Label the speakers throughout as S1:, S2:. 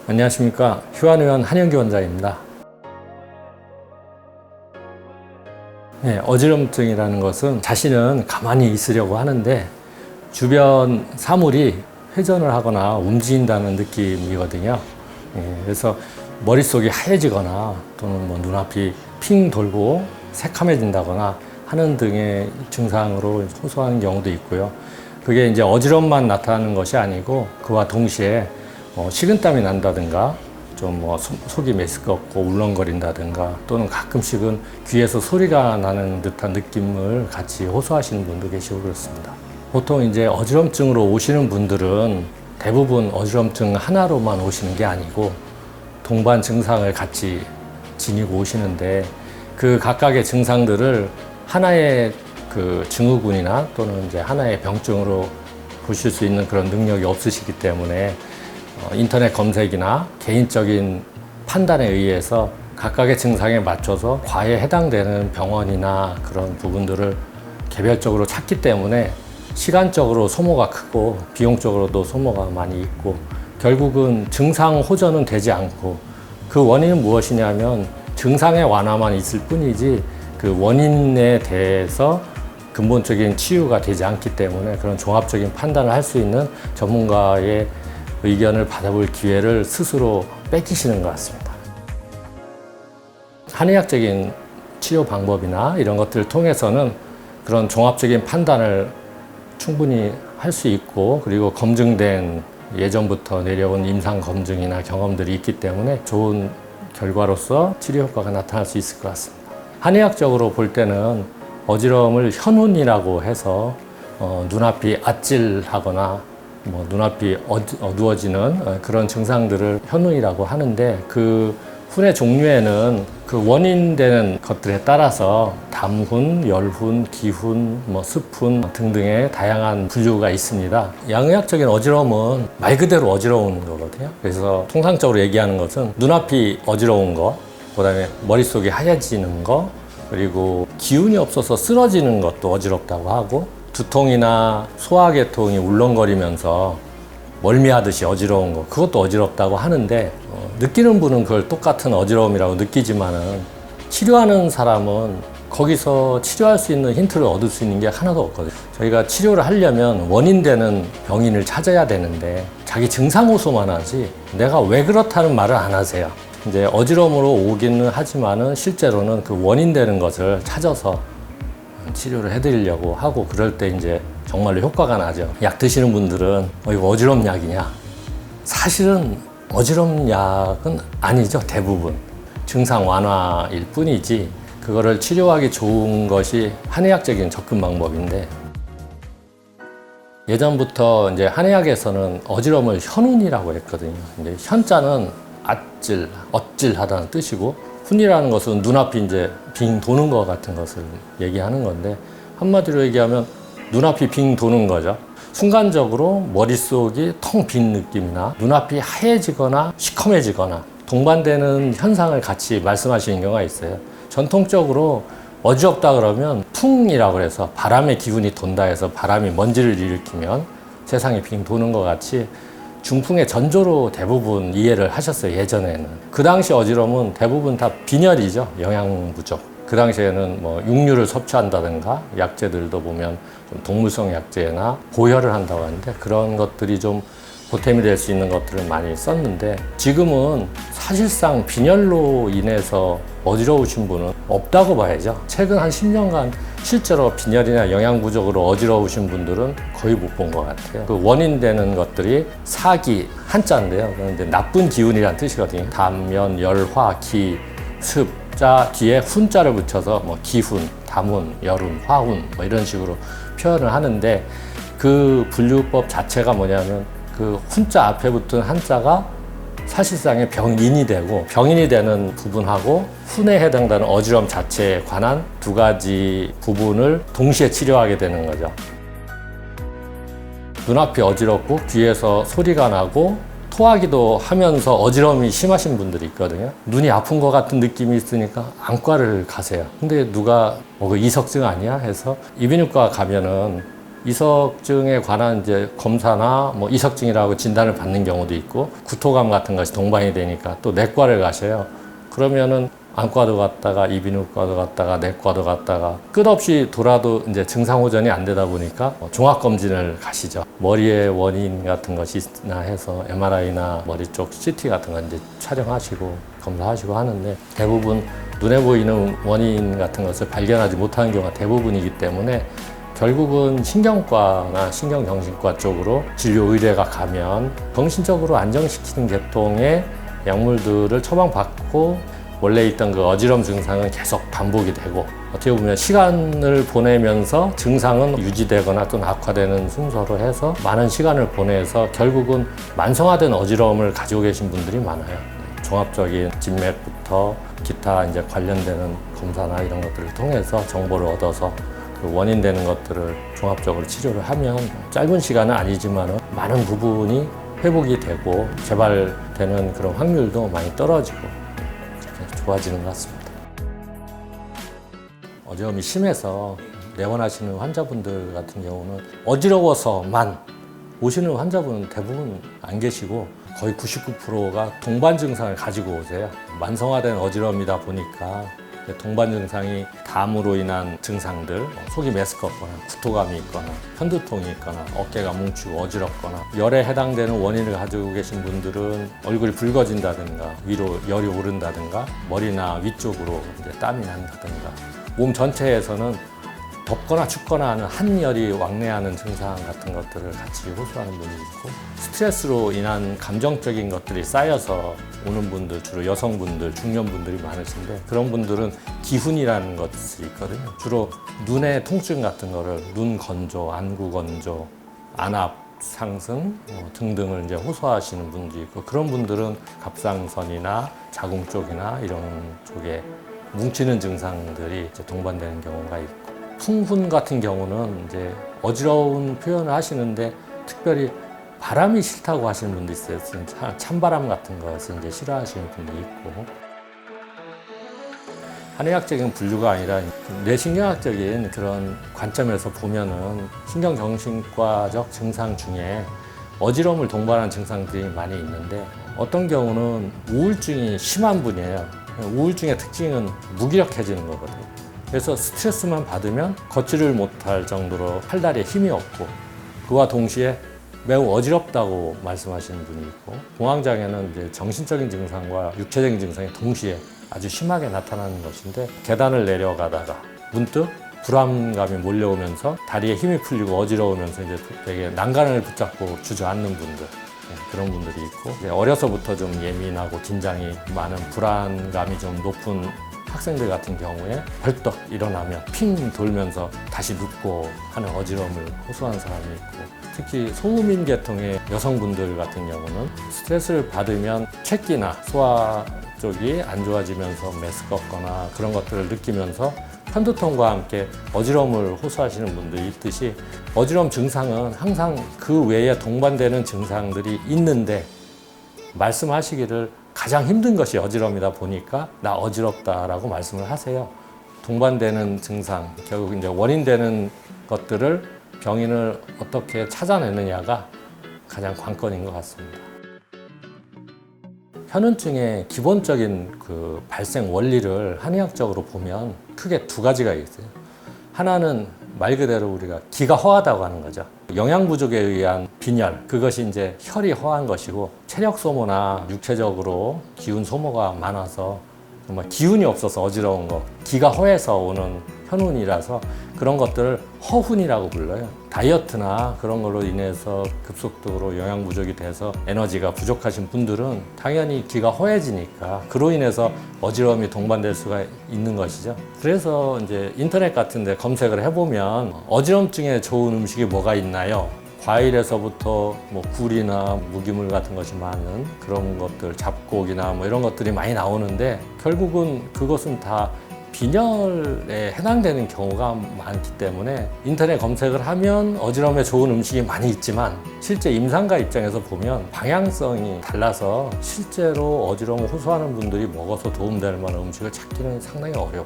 S1: 안녕하십니까. 휴안의원 한영기 원장입니다. 네, 어지럼증이라는 것은 자신은 가만히 있으려고 하는데 주변 사물이 회전을 하거나 움직인다는 느낌이거든요. 그래서 머릿속이 하얘지거나 또는 뭐 눈앞이 핑 돌고 새카매진다거나 하는 등의 증상으로 호소하는 경우도 있고요. 그게 이제 어지럼만 나타나는 것이 아니고 그와 동시에 식은땀이 난다든가 좀 속이 메스껍고 울렁거린다든가 또는 가끔씩은 귀에서 소리가 나는 듯한 느낌을 같이 호소하시는 분도 계시고 그렇습니다. 보통 이제 어지럼증으로 오시는 분들은 대부분 어지럼증 하나로만 오시는 게 아니고 동반 증상을 같이 지니고 오시는데 그 각각의 증상들을 하나의 그 증후군이나 또는 이제 하나의 병증으로 보실 수 있는 그런 능력이 없으시기 때문에 인터넷 검색이나 개인적인 판단에 의해서 각각의 증상에 맞춰서 과에 해당되는 병원이나 그런 부분들을 개별적으로 찾기 때문에 시간적으로 소모가 크고 비용적으로도 소모가 많이 있고 결국은 증상 호전은 되지 않고 그 원인은 무엇이냐면 증상의 완화만 있을 뿐이지 그 원인에 대해서 근본적인 치유가 되지 않기 때문에 그런 종합적인 판단을 할 수 있는 전문가의 의견을 받아볼 기회를 스스로 뺏기시는 것 같습니다. 한의학적인 치료 방법이나 이런 것들을 통해서는 그런 종합적인 판단을 충분히 할 수 있고 그리고 검증된 예전부터 내려온 임상 검증이나 경험들이 있기 때문에 좋은 결과로서 치료 효과가 나타날 수 있을 것 같습니다. 한의학적으로 볼 때는 어지러움을 현운이라고 해서 눈앞이 아찔하거나 눈앞이 어두워지는 그런 증상들을 현운이라고 하는데 그 훈의 종류에는 그 원인되는 것들에 따라서 담훈, 열훈, 기훈, 습훈 등등의 다양한 분류가 있습니다. 양의학적인 어지러움은 말 그대로 어지러운 거거든요. 그래서 통상적으로 얘기하는 것은 눈앞이 어지러운 거, 그다음에 머릿속이 하얘지는 거, 그리고 기운이 없어서 쓰러지는 것도 어지럽다고 하고 두통이나 소화계통이 울렁거리면서 멀미하듯이 어지러운 거 그것도 어지럽다고 하는데 느끼는 분은 그걸 똑같은 어지러움이라고 느끼지만은 치료하는 사람은 거기서 치료할 수 있는 힌트를 얻을 수 있는 게 하나도 없거든요. 저희가 치료를 하려면 원인되는 병인을 찾아야 되는데 자기 증상 호소만 하지 내가 왜 그렇다는 말을 안 하세요. 이제 어지러움으로 오기는 하지만은 실제로는 그 원인되는 것을 찾아서 치료를 해드리려고 하고 그럴 때 이제 정말로 효과가 나죠. 약 드시는 분들은 이거 어지러움 약이냐? 사실은 어지러움 약은 아니죠. 대부분 증상 완화일 뿐이지 그거를 치료하기 좋은 것이 한의학적인 접근 방법인데 예전부터 이제 한의학에서는 어지러움을 현운이라고 했거든요. 이제 현자는 아찔, 어찔하다는 뜻이고 훈이라는 것은 눈앞이 이제 빙 도는 것 같은 것을 얘기하는 건데 한마디로 얘기하면 눈앞이 빙 도는 거죠. 순간적으로 머릿속이 텅 빈 느낌이나 눈앞이 하얘지거나 시커매지거나 동반되는 현상을 같이 말씀하시는 경우가 있어요. 전통적으로 어지럽다 그러면 풍이라고 해서 바람의 기운이 돈다 해서 바람이 먼지를 일으키면 세상이 빙 도는 것 같이 중풍의 전조로 대부분 이해를 하셨어요. 예전에는 그 당시 어지러움은 대부분 다 빈혈이죠. 영양 부족. 그 당시에는 육류를 섭취한다든가 약재들도 보면 좀 동물성 약재나 보혈을 한다고 하는데 그런 것들이 좀 보탬이 될 수 있는 것들을 많이 썼는데 지금은 사실상 빈혈로 인해서 어지러우신 분은 없다고 봐야죠. 최근 한 10년간 실제로 빈혈이나 영양 부족으로 어지러우신 분들은 거의 못 본 것 같아요. 그 원인되는 것들이 사기, 한자인데요. 그런데 나쁜 기운이란 뜻이거든요. 담연, 열화, 기, 습, 자 뒤에 훈자를 붙여서 기훈, 담훈, 열훈, 화훈 이런 식으로 표현을 하는데 그 분류법 자체가 뭐냐면 그 훈자 앞에 붙은 한자가 사실상의 병인이 되고 병인이 되는 부분하고 훈에 해당되는 어지러움 자체에 관한 두 가지 부분을 동시에 치료하게 되는 거죠. 눈앞이 어지럽고 귀에서 소리가 나고 토하기도 하면서 어지러움이 심하신 분들이 있거든요. 눈이 아픈 것 같은 느낌이 있으니까 안과를 가세요. 근데 누가 그 이석증 아니야? 해서 이비인후과 가면은 이석증에 관한 이제 검사나 뭐 이석증이라고 진단을 받는 경우도 있고, 구토감 같은 것이 동반이 되니까 또 내과를 가셔요. 그러면은 안과도 갔다가 이비인후과도 갔다가 내과도 갔다가 끝없이 돌아도 이제 증상 호전이 안 되다 보니까 종합 검진을 가시죠. 머리에 원인 같은 것이 있나 해서 MRI나 머리 쪽 CT 같은 거 이제 촬영하시고 검사하시고 하는데, 대부분 눈에 보이는 원인 같은 것을 발견하지 못하는 경우가 대부분이기 때문에 결국은 신경과나 신경정신과 쪽으로 진료 의뢰가 가면 정신적으로 안정시키는 계통의 약물들을 처방받고 원래 있던 그 어지러움 증상은 계속 반복이 되고, 어떻게 보면 시간을 보내면서 증상은 유지되거나 또는 악화되는 순서로 해서 많은 시간을 보내서 결국은 만성화된 어지러움을 가지고 계신 분들이 많아요. 종합적인 진맥부터 기타 이제 관련되는 검사나 이런 것들을 통해서 정보를 얻어서 그 원인 되는 것들을 종합적으로 치료를 하면 짧은 시간은 아니지만 많은 부분이 회복이 되고 재발되는 그런 확률도 많이 떨어지고 좋아지는 것 같습니다. 어지러움이 심해서 내원하시는 환자분들 같은 경우는 어지러워서만 오시는 환자분은 대부분 안 계시고 거의 99%가 동반 증상을 가지고 오세요. 만성화된 어지러움이다 보니까 동반 증상이 담으로 인한 증상들, 속이 메스껍거나 구토감이 있거나 편두통이 있거나 어깨가 뭉치고 어지럽거나, 열에 해당되는 원인을 가지고 계신 분들은 얼굴이 붉어진다든가 위로 열이 오른다든가 머리나 위쪽으로 이제 땀이 난다든가 몸 전체에서는 덥거나 춥거나 하는 한열이 왕래하는 증상 같은 것들을 같이 호소하는 분이 있고, 스트레스로 인한 감정적인 것들이 쌓여서 오는 분들, 주로 여성분들, 중년분들이 많으신데, 그런 분들은 기훈이라는 것이 있거든요. 주로 눈의 통증 같은 거를 눈 건조, 안구 건조, 안압 상승 등등을 이제 호소하시는 분도 있고, 그런 분들은 갑상선이나 자궁 쪽이나 이런 쪽에 뭉치는 증상들이 이제 동반되는 경우가 있고, 풍훈 같은 경우는 이제 어지러운 표현을 하시는데 특별히 바람이 싫다고 하시는 분도 있어요. 찬바람 같은 것을 이제 싫어하시는 분도 있고, 한의학적인 분류가 아니라 뇌신경학적인 그런 관점에서 보면은 신경정신과적 증상 중에 어지러움을 동반하는 증상들이 많이 있는데, 어떤 경우는 우울증이 심한 분이에요. 우울증의 특징은 무기력해지는 거거든요. 그래서 스트레스만 받으면 걷지를 못할 정도로 팔다리에 힘이 없고, 그와 동시에 매우 어지럽다고 말씀하시는 분이 있고, 공황장애는 이제 정신적인 증상과 육체적인 증상이 동시에 아주 심하게 나타나는 것인데, 계단을 내려가다가 문득 불안감이 몰려오면서 다리에 힘이 풀리고 어지러우면서 이제 되게 난간을 붙잡고 주저앉는 분들, 그런 분들이 있고, 어려서부터 좀 예민하고 긴장이 많은 불안감이 좀 높은 학생들 같은 경우에 벌떡 일어나면 핑 돌면서 다시 눕고 하는 어지러움을 호소하는 사람이 있고, 특히 소음인 계통의 여성분들 같은 경우는 스트레스를 받으면 체기나 소화 쪽이 안 좋아지면서 메스껍거나 그런 것들을 느끼면서 편두통과 함께 어지러움을 호소하시는 분들이 있듯이, 어지러움 증상은 항상 그 외에 동반되는 증상들이 있는데, 말씀하시기를 가장 힘든 것이 어지러움이다 보니까 나 어지럽다라고 말씀을 하세요. 동반되는 증상, 결국 이제 원인되는 것들을 병인을 어떻게 찾아내느냐가 가장 관건인 것 같습니다. 현운증의 기본적인 그 발생 원리를 한의학적으로 보면 크게 두 가지가 있어요. 하나는 말 그대로 우리가 기가 허하다고 하는 거죠. 영양 부족에 의한 빈혈, 그것이 이제 혈이 허한 것이고, 체력 소모나 육체적으로 기운 소모가 많아서 정말 기운이 없어서 어지러운 거, 기가 허해서 오는 현운이라서 그런 것들을 허훈이라고 불러요. 다이어트나 그런 걸로 인해서 급속도로 영양 부족이 돼서 에너지가 부족하신 분들은 당연히 기가 허해지니까 그로 인해서 어지러움이 동반될 수가 있는 것이죠. 그래서 이제 인터넷 같은 데 검색을 해보면 어지럼증에 좋은 음식이 뭐가 있나요? 과일에서부터 뭐 굴이나 무기물 같은 것이 많은 그런 것들, 잡곡이나 뭐 이런 것들이 많이 나오는데, 결국은 그것은 다 빈혈에 해당되는 경우가 많기 때문에 인터넷 검색을 하면 어지러움에 좋은 음식이 많이 있지만, 실제 임상가 입장에서 보면 방향성이 달라서 실제로 어지러움을 호소하는 분들이 먹어서 도움될 만한 음식을 찾기는 상당히 어려워요.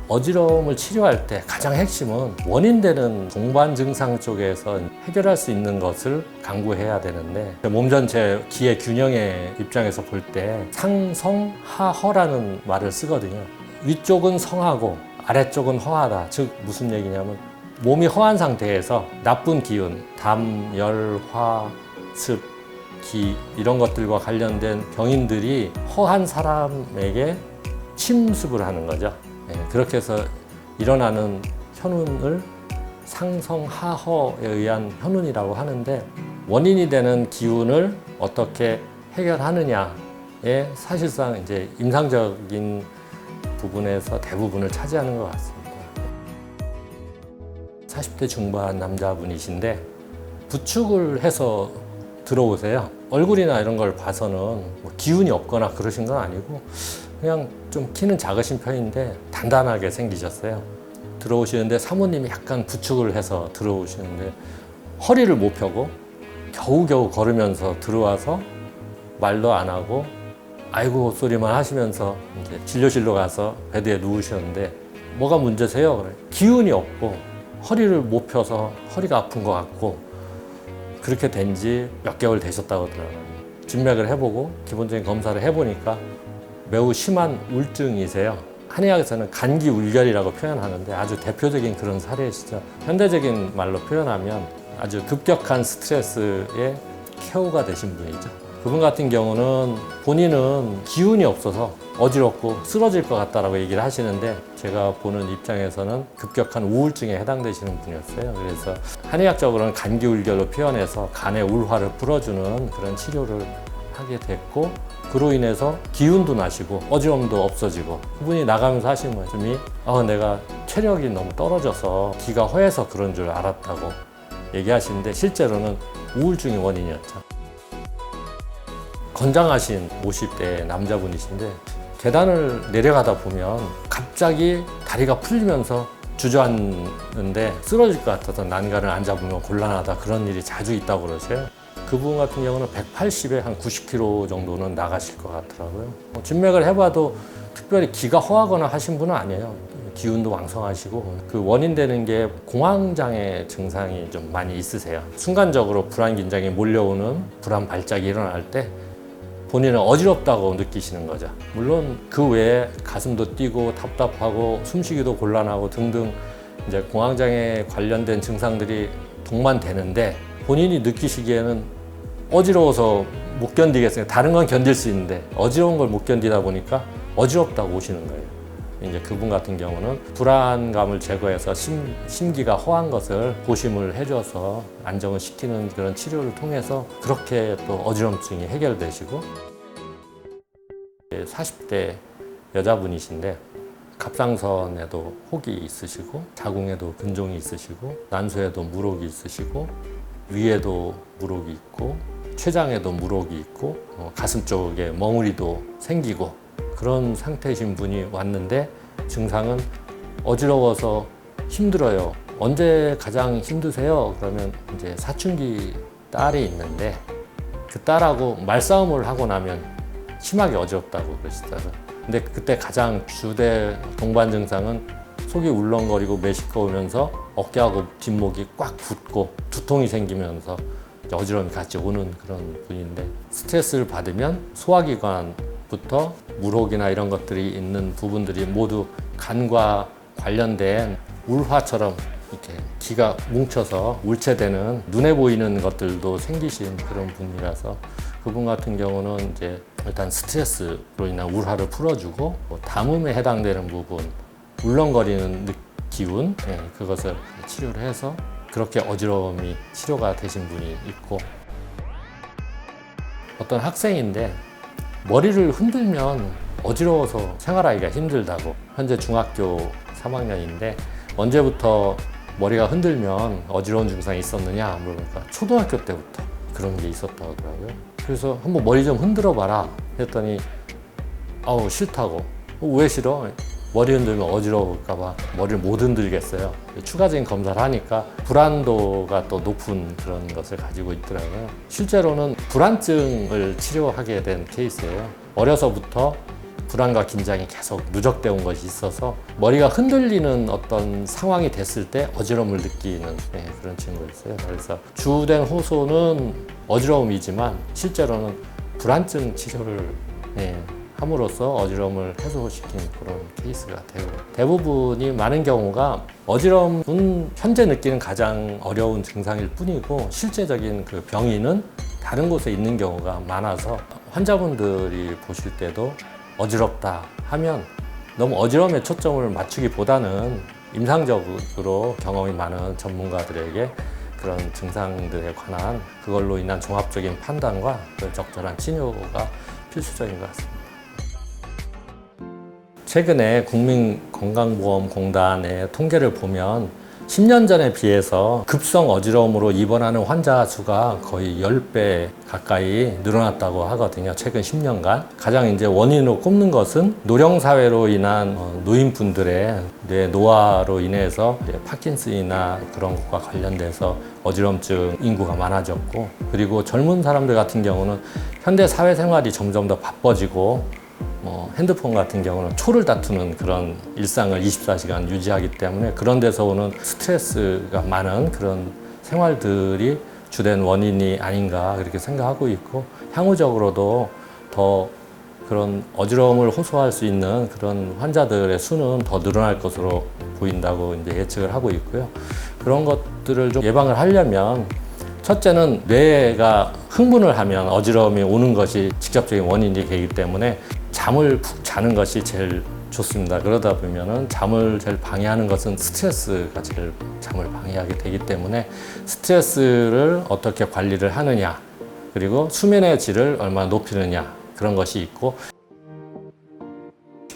S1: 어지러움을 치료할 때 가장 핵심은 원인되는 동반 증상 쪽에서 해결할 수 있는 것을 강구해야 되는데, 몸 전체 기의 균형의 입장에서 볼 때 상성하허라는 말을 쓰거든요. 위쪽은 성하고 아래쪽은 허하다. 즉 무슨 얘기냐면 몸이 허한 상태에서 나쁜 기운, 담, 열, 화, 습, 기 이런 것들과 관련된 병인들이 허한 사람에게 침습을 하는 거죠. 그렇게 해서 일어나는 현운을 상성하허에 의한 현운이라고 하는데, 원인이 되는 기운을 어떻게 해결하느냐에 사실상 이제 임상적인 부분에서 대부분을 차지하는 것 같습니다. 40대 중반 남자분이신데 부축을 해서 들어오세요. 얼굴이나 이런 걸 봐서는 뭐 기운이 없거나 그러신 건 아니고 그냥 좀 키는 작으신 편인데 단단하게 생기셨어요. 들어오시는데 사모님이 약간 부축을 해서 들어오시는데 허리를 못 펴고 겨우겨우 걸으면서 들어와서 말도 안 하고 아이고 소리만 하시면서 이제 진료실로 가서 베드에 누우셨는데 뭐가 문제세요? 그래. 기운이 없고 허리를 못 펴서 허리가 아픈 것 같고 그렇게 된 지 몇 개월 되셨다고 하더라고요. 진맥을 해보고 기본적인 검사를 해보니까 매우 심한 우울증이세요. 한의학에서는 간기울결이라고 표현하는데 아주 대표적인 그런 사례시죠. 현대적인 말로 표현하면 아주 급격한 스트레스에 KO가 되신 분이죠. 그분 같은 경우는 본인은 기운이 없어서 어지럽고 쓰러질 것 같다라고 얘기를 하시는데, 제가 보는 입장에서는 급격한 우울증에 해당되시는 분이었어요. 그래서 한의학적으로는 간기울결로 표현해서 간의 울화를 풀어주는 그런 치료를 하게 됐고, 그로 인해서 기운도 나시고 어지럼도 없어지고, 그분이 나가면서 하신 말씀이 내가 체력이 너무 떨어져서 기가 허해서 그런 줄 알았다고 얘기하시는데, 실제로는 우울증이 원인이었죠. 건장하신 50대 남자분이신데 계단을 내려가다 보면 갑자기 다리가 풀리면서 주저앉는데 쓰러질 것 같아서 난간을 안 잡으면 곤란하다, 그런 일이 자주 있다고 그러세요. 그분 같은 경우는 180에 한 90kg 정도는 나가실 것 같더라고요. 진맥을 해봐도 특별히 기가 허하거나 하신 분은 아니에요. 기운도 왕성하시고, 그 원인 되는 게 공황장애 증상이 좀 많이 있으세요. 순간적으로 불안 긴장이 몰려오는 불안 발작이 일어날 때 본인은 어지럽다고 느끼시는 거죠. 물론 그 외에 가슴도 뛰고 답답하고 숨쉬기도 곤란하고 등등 이제 공황장애 관련된 증상들이 동반되는데, 본인이 느끼시기에는 어지러워서 못 견디겠어요. 다른 건 견딜 수 있는데 어지러운 걸 못 견디다 보니까 어지럽다고 오시는 거예요. 이제 그분 같은 경우는 불안감을 제거해서 심기가 허한 것을 고심을 해줘서 안정을 시키는 그런 치료를 통해서 그렇게 또 어지럼증이 해결되시고, 40대 여자분이신데 갑상선에도 혹이 있으시고 자궁에도 근종이 있으시고 난소에도 물혹이 있으시고 위에도 물혹이 있고 췌장에도 물혹이 있고 가슴 쪽에 멍울이도 생기고 그런 상태이신 분이 왔는데, 증상은 어지러워서 힘들어요. 언제 가장 힘드세요? 그러면 이제 사춘기 딸이 있는데 그 딸하고 말싸움을 하고 나면 심하게 어지럽다고 그러시더라고요. 근데 그때 가장 주대 동반 증상은 속이 울렁거리고 메시꺼우면서 어깨하고 뒷목이 꽉 붓고 두통이 생기면서 어지러움이 같이 오는 그런 분인데, 스트레스를 받으면 소화기관부터 물혹이나 이런 것들이 있는 부분들이 모두 간과 관련된 울화처럼 이렇게 기가 뭉쳐서 울체되는 눈에 보이는 것들도 생기신 그런 분이라서, 그분 같은 경우는 이제 일단 스트레스로 인한 울화를 풀어주고 담음에 해당되는 부분, 울렁거리는 기운, 그것을 치료를 해서 그렇게 어지러움이 치료가 되신 분이 있고, 어떤 학생인데 머리를 흔들면 어지러워서 생활하기가 힘들다고, 현재 중학교 3학년인데 언제부터 머리가 흔들면 어지러운 증상이 있었느냐 물어보니까 초등학교 때부터 그런 게 있었다고 하더라고요. 그래서 한번 머리 좀 흔들어 봐라 했더니 싫다고. 왜 싫어? 머리 흔들면 어지러울까봐 머리를 못 흔들겠어요. 추가적인 검사를 하니까 불안도가 또 높은 그런 것을 가지고 있더라고요. 실제로는 불안증을 치료하게 된 케이스예요. 어려서부터 불안과 긴장이 계속 누적되어 온 것이 있어서 머리가 흔들리는 어떤 상황이 됐을 때 어지러움을 느끼는 그런 친구였어요. 그래서 주된 호소는 어지러움이지만 실제로는 불안증 치료를 함으로써 어지러움을 해소시킨 그런 케이스가 되고, 대부분이 많은 경우가 어지러움은 현재 느끼는 가장 어려운 증상일 뿐이고 실제적인 그 병인은 다른 곳에 있는 경우가 많아서 환자분들이 보실 때도 어지럽다 하면 너무 어지러움에 초점을 맞추기보다는 임상적으로 경험이 많은 전문가들에게 그런 증상들에 관한 그걸로 인한 종합적인 판단과 그 적절한 치료가 필수적인 것 같습니다. 최근에 국민건강보험공단의 통계를 보면 10년 전에 비해서 급성 어지러움으로 입원하는 환자 수가 거의 10배 가까이 늘어났다고 하거든요. 최근 10년간. 가장 이제 원인으로 꼽는 것은 노령사회로 인한 노인분들의 뇌 노화로 인해서 파킨슨이나 그런 것과 관련돼서 어지럼증 인구가 많아졌고, 그리고 젊은 사람들 같은 경우는 현대 사회생활이 점점 더 바빠지고 핸드폰 같은 경우는 초를 다투는 그런 일상을 24시간 유지하기 때문에 그런 데서 오는 스트레스가 많은 그런 생활들이 주된 원인이 아닌가 그렇게 생각하고 있고, 향후적으로도 더 그런 어지러움을 호소할 수 있는 그런 환자들의 수는 더 늘어날 것으로 보인다고 이제 예측을 하고 있고요. 그런 것들을 좀 예방을 하려면 첫째는 뇌가 흥분을 하면 어지러움이 오는 것이 직접적인 원인이 되기 때문에 잠을 푹 자는 것이 제일 좋습니다. 그러다 보면은 잠을 제일 방해하는 것은 스트레스가 제일 잠을 방해하게 되기 때문에 스트레스를 어떻게 관리를 하느냐, 그리고 수면의 질을 얼마나 높이느냐, 그런 것이 있고,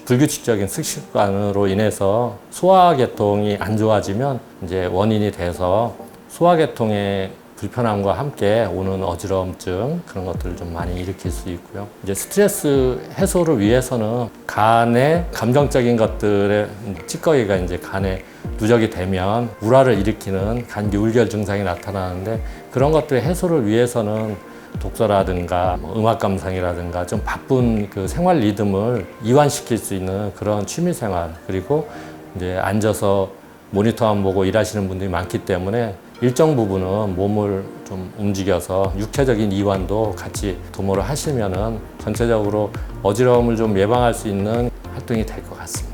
S1: 불규칙적인 식습관으로 인해서 소화계통이 안 좋아지면 이제 원인이 돼서 소화계통의 불편함과 함께 오는 어지러움증, 그런 것들을 좀 많이 일으킬 수 있고요. 이제 스트레스 해소를 위해서는 간의 감정적인 것들의 찌꺼기가 이제 간에 누적이 되면 우라를 일으키는 간기 울결 증상이 나타나는데, 그런 것들의 해소를 위해서는 독서라든가 음악 감상이라든가 좀 바쁜 그 생활 리듬을 이완시킬 수 있는 그런 취미 생활, 그리고 이제 앉아서 모니터만 보고 일하시는 분들이 많기 때문에 일정 부분은 몸을 좀 움직여서 육체적인 이완도 같이 도모를 하시면은 전체적으로 어지러움을 좀 예방할 수 있는 활동이 될 것 같습니다.